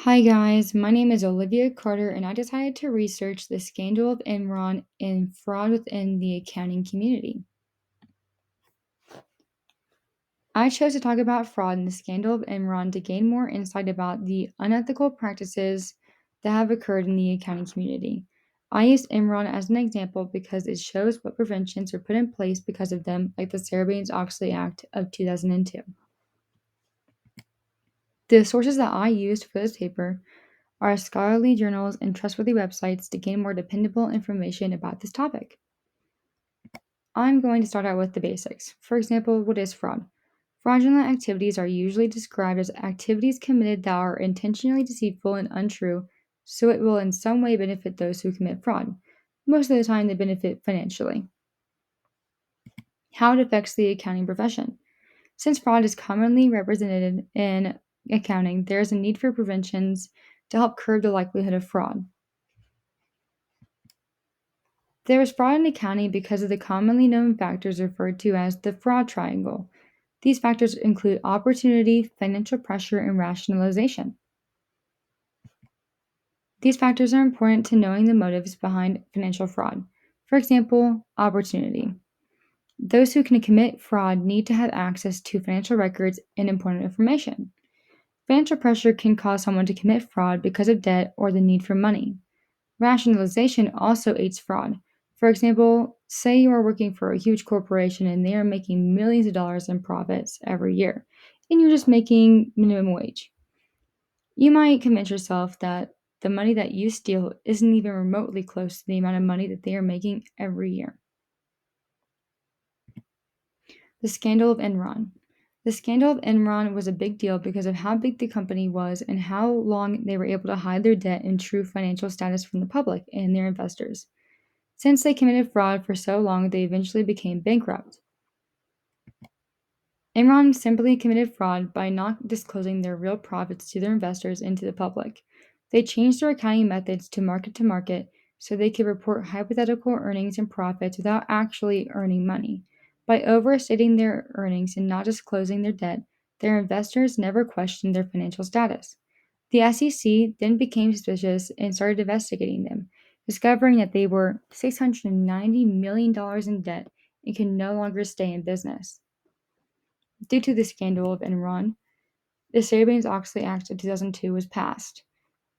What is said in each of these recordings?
Hi guys, my name is Olivia Carter and I decided to research the scandal of Enron and fraud within the accounting community. I chose to talk about fraud and the scandal of Enron to gain more insight about the unethical practices that have occurred in the accounting community. I used Enron as an example because it shows what preventions were put in place because of them, like the Sarbanes-Oxley Act of 2002. The sources that I used for this paper are scholarly journals and trustworthy websites to gain more dependable information about this topic. I'm going to start out with the basics. For example, what is fraud? Fraudulent activities are usually described as activities committed that are intentionally deceitful and untrue, so it will in some way benefit those who commit fraud. Most of the time, they benefit financially. How it affects the accounting profession. Since fraud is commonly represented in accounting, there is a need for preventions to help curb the likelihood of fraud. There is fraud in accounting because of the commonly known factors referred to as the fraud triangle. These factors include opportunity, financial pressure, and rationalization. These factors are important to knowing the motives behind financial fraud. For example, opportunity. Those who can commit fraud need to have access to financial records and important information. Financial pressure can cause someone to commit fraud because of debt or the need for money. Rationalization also aids fraud. For example, say you are working for a huge corporation and they are making millions of dollars in profits every year, and you're just making minimum wage. You might convince yourself that the money that you steal isn't even remotely close to the amount of money that they are making every year. The scandal of Enron. The scandal of Enron was a big deal because of how big the company was and how long they were able to hide their debt and true financial status from the public and their investors. Since they committed fraud for so long, they eventually became bankrupt. Enron simply committed fraud by not disclosing their real profits to their investors and to the public. They changed their accounting methods to market so they could report hypothetical earnings and profits without actually earning money. By overstating their earnings and not disclosing their debt, their investors never questioned their financial status. The SEC then became suspicious and started investigating them, discovering that they were $690 million in debt and could no longer stay in business. Due to the scandal of Enron, the Sarbanes-Oxley Act of 2002 was passed.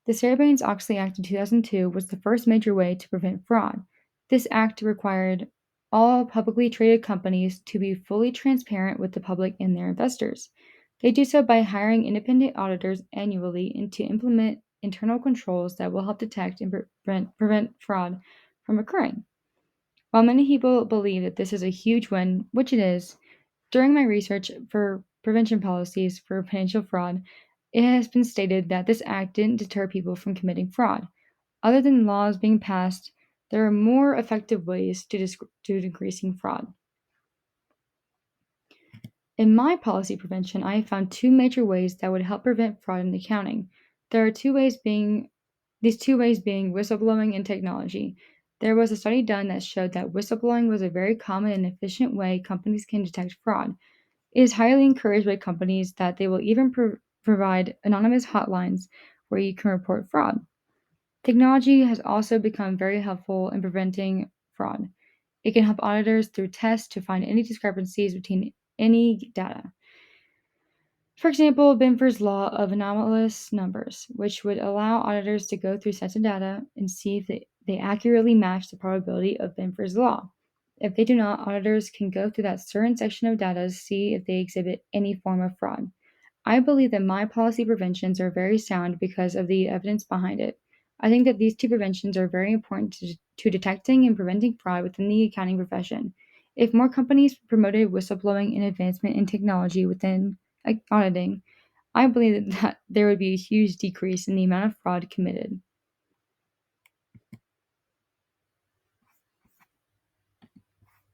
The Sarbanes-Oxley Act of 2002 was the first major way to prevent fraud. This act required all publicly traded companies to be fully transparent with the public and their investors. They do so by hiring independent auditors annually and to implement internal controls that will help detect and prevent fraud from occurring. While many people believe that this is a huge win, which it is, during my research for prevention policies for financial fraud, it has been stated that this act didn't deter people from committing fraud. Other than laws being passed, there are more effective ways to decreasing fraud. In my policy prevention, I have found two major ways that would help prevent fraud in accounting. There are these two ways being whistleblowing and technology. There was a study done that showed that whistleblowing was a very common and efficient way companies can detect fraud. It is highly encouraged by companies that they will even provide anonymous hotlines where you can report fraud. Technology has also become very helpful in preventing fraud. It can help auditors through tests to find any discrepancies between any data. For example, Binfer's law of anomalous numbers, which would allow auditors to go through sets of data and see if they accurately match the probability of Binfer's law. If they do not, auditors can go through that certain section of data to see if they exhibit any form of fraud. I believe that my policy preventions are very sound because of the evidence behind it. I think that these two preventions are very important to detecting and preventing fraud within the accounting profession. If more companies promoted whistleblowing and advancement in technology within auditing, I believe that there would be a huge decrease in the amount of fraud committed.